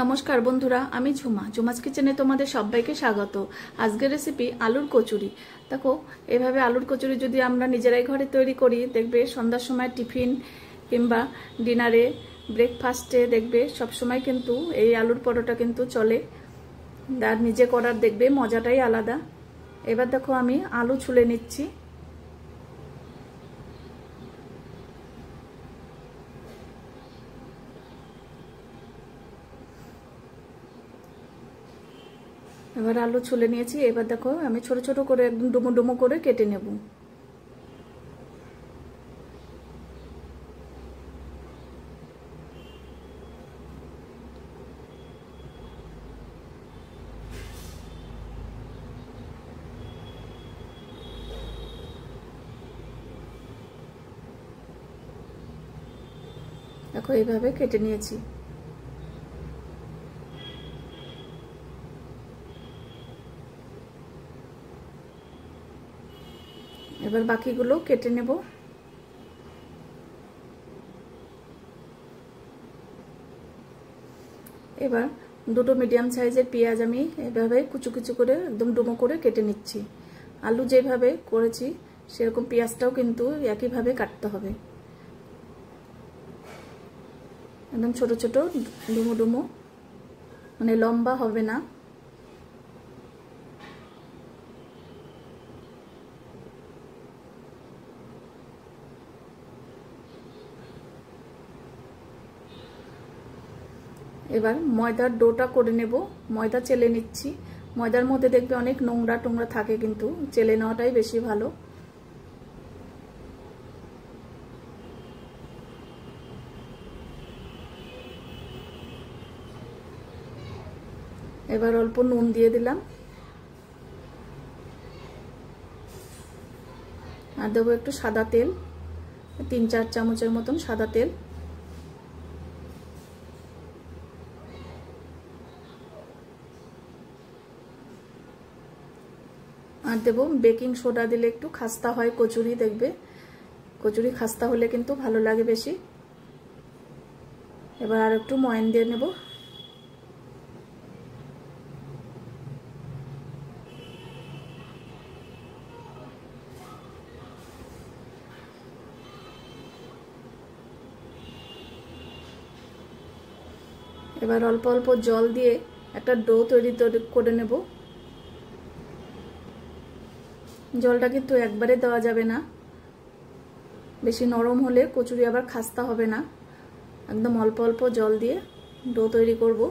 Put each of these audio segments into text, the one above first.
নমস্কার বন্ধুরা, আমি ঝুমাস কিচেনে তোমাদের সবাইকে স্বাগত। আজকের রেসিপি আলুর কচুরি। দেখো, এভাবে আলুর কচুরি যদি আমরা নিজেরাই ঘরে তৈরি করি, দেখবে সন্ধ্যার সময় টিফিন কিংবা ডিনারে, ব্রেকফাস্টে দেখবে সব সময় কিন্তু এই আলুর পরোটা কিন্তু চলে। আর নিজে করার দেখবে মজাটাই আলাদা। এবার দেখো আমি আলু ছুলে নিচ্ছি। এবার আলু ছুলে নিয়েছি। এবার দেখো আমি ছোট ছোট করে একদম ডুমো ডুমো করে কেটে নেব। দেখো এইভাবে কেটে নিয়েছি। এবার বাকিগুলো কেটে নেব। এবার দুটো মিডিয়াম সাইজের পেঁয়াজ আমি এভাবে কুচু কুচু করে একদম ডুমো করে কেটে নিচ্ছি। আলু যেভাবে করেছি সেরকম পেঁয়াজটাও কিন্তু একইভাবে কাটতে হবে, একদম ছোট ছোট ডুমো ডুমো, মানে লম্বা হবে না। এবার ময়দার ডোটা করে নেব। ময়দা চেলে নিচ্ছি। ময়দার মধ্যে দেখবে অনেক নোংরা টোংরা থাকে, কিন্তু চেলে নেওয়াটাই বেশি ভালো। এবার অল্প নুন দিয়ে দিলাম, আর দেবো একটু সাদা তেল, 3-4 চামচের মতন সাদা তেল। আর দেবো বেকিং সোডা, দিলে একটু খাস্তা হয় কচুরি, দেখবে কচুরি খাস্তা হলে কিন্তু ভালো লাগে বেশি। এবার আর একটু ময়ান দিয়ে নেব। এবার অল্প অল্প জল দিয়ে একটা ডো তৈরি করে নেব। জলটা কিন্তু একবারে দেওয়া যাবে না, বেশি নরম হলে কচুরি আবার খাস্তা হবে না। একদম অল্প অল্প জল দিয়ে ডো তৈরি করব।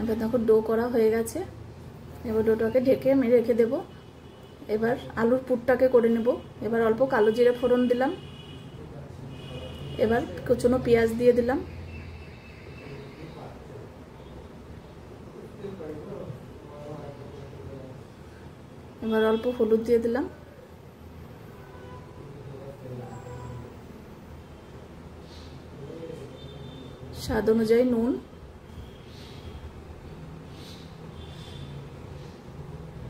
এবার দেখো ডো করা হয়ে গেছে। এবার ডোটাকে ঢেকে আমি রেখে দেব। এবার আলুর পুরটাকে করে নেব। এবার অল্প কালো জিরে ফোড়ন দিলাম। এবার কুচনো পেঁয়াজ দিয়ে দিলাম। এবার অল্প হলুদ দিয়ে দিলাম। স্বাদ অনুযায়ী নুন।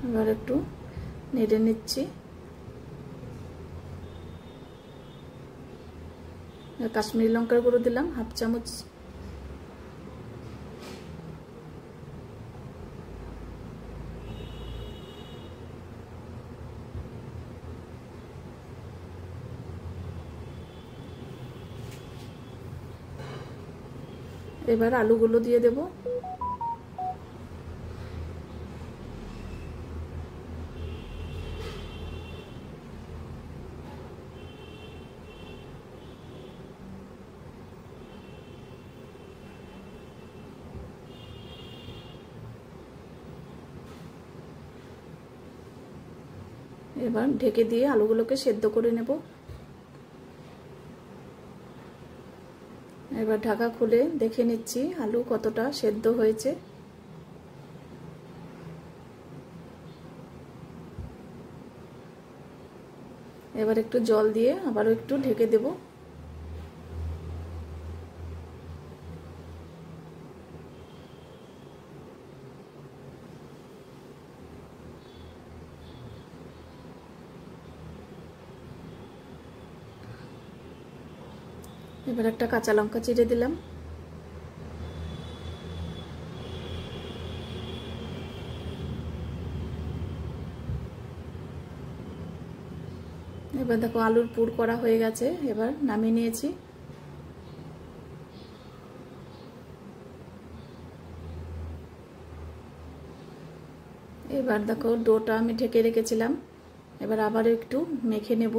এবার একটু নেড়ে নিচ্ছি। কাশ্মীরি লঙ্কার গুঁড়ো দিলাম 1/2 চামচ। এবার আলুগুলো দিয়ে দেব। এবার ঢেকে দিয়ে আলুগুলোকে সেদ্ধ করে নেব। এবার ঢাকা খুলে দেখে নিচ্ছি আলু কতটা সেদ্ধ হয়েছে। এবার একটু জল দিয়ে আবারও একটু ঢেকে দেব। এবার একটা কাঁচা লঙ্কা চিড়ে দিলাম। এবার দেখো আলুর পুর করা হয়ে গেছে, এবার নামিয়ে নিয়েছি। এবার দেখো ডোটা আমি ঢেকে রেখেছিলাম, এবার আবার একটু মেখে নেব।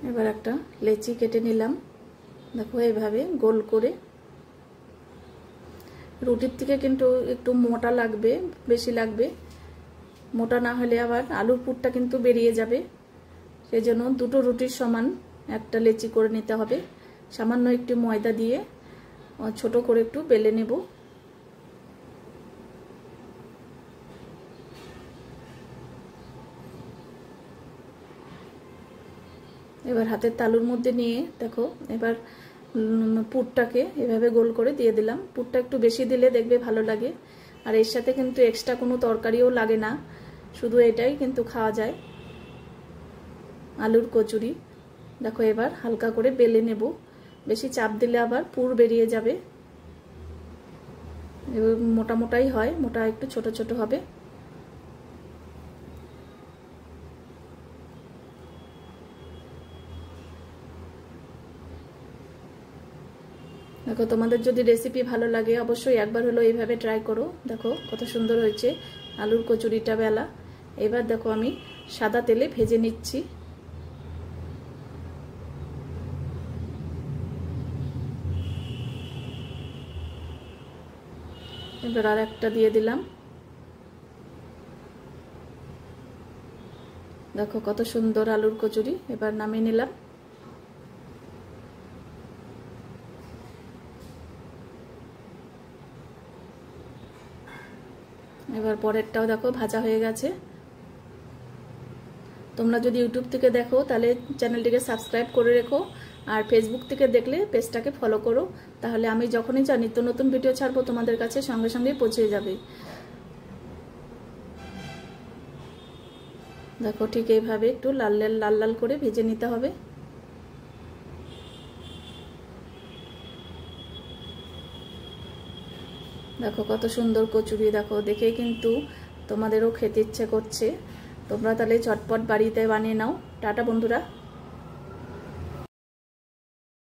এবার একটা লেচি কেটে নিলাম, দেখো এইভাবে গোল করে। রুটির থেকে কিন্তু একটু মোটা লাগবে, বেশি লাগবে। মোটা না হলে আবার আলুর পুরটা কিন্তু বেরিয়ে যাবে, সেজন্য দুটো রুটির সমান একটা লেচি করে নিতে হবে। সামান্য একটু ময়দা দিয়ে ছোট করে একটু বেলে নেব। এবার হাতের তালুর মধ্যে নিয়ে দেখো এবার পুরটাকে এভাবে গোল করে দিয়ে দিলাম। পুরটা একটু বেশি দিলে দেখবে ভালো লাগে, আর এর সাথে কিন্তু এক্সট্রা কোনো তরকারিও লাগে না, শুধু এটাই কিন্তু খাওয়া যায়, আলুর কচুরি। দেখো এবার হালকা করে বেলে নেব, বেশি চাপ দিলে আবার পুর বেরিয়ে যাবে। এবার মোটা মোটাই হয়, মোটা একটু ছোট ছোট হবে। দেখো তোমাদের যদি রেসিপি ভালো লাগে অবশ্যই একবার হলো এইভাবে ট্রাই করো। দেখো কত সুন্দর হয়েছে আলুর কচুরিটা বেলা। এবার দেখো আমি সাদা তেলে ভেজে নিচ্ছি। এবার আর একটা দিয়ে দিলাম। দেখো কত সুন্দর আলুর কচুরি। এবার নামিয়ে নিলাম। এবার পরেরটাও দেখো ভাজা হয়ে গেছে। তোমরা যদি ইউটিউব থেকে দেখো তাহলে চ্যানেলটিকে সাবস্ক্রাইব করে রেখো, আর ফেসবুক থেকে দেখলে পেজটাকে ফলো করো, তাহলে আমি যখনই যা নিত্য নতুন ভিডিও ছাড়বো তোমাদের কাছে সঙ্গে সঙ্গেই পৌঁছে যাবে। দেখো ঠিক এইভাবে একটু লাল লাল লাল করে ভেজে নিতে হবে। দেখো কত সুন্দর কচুরি, দেখো দেখে কিন্তু তোমাদেরও খেতে ইচ্ছে করছে। তোমরা তাহলে ঝটপট বাড়িতে বানিয়ে নাও। টাটা বন্ধুরা।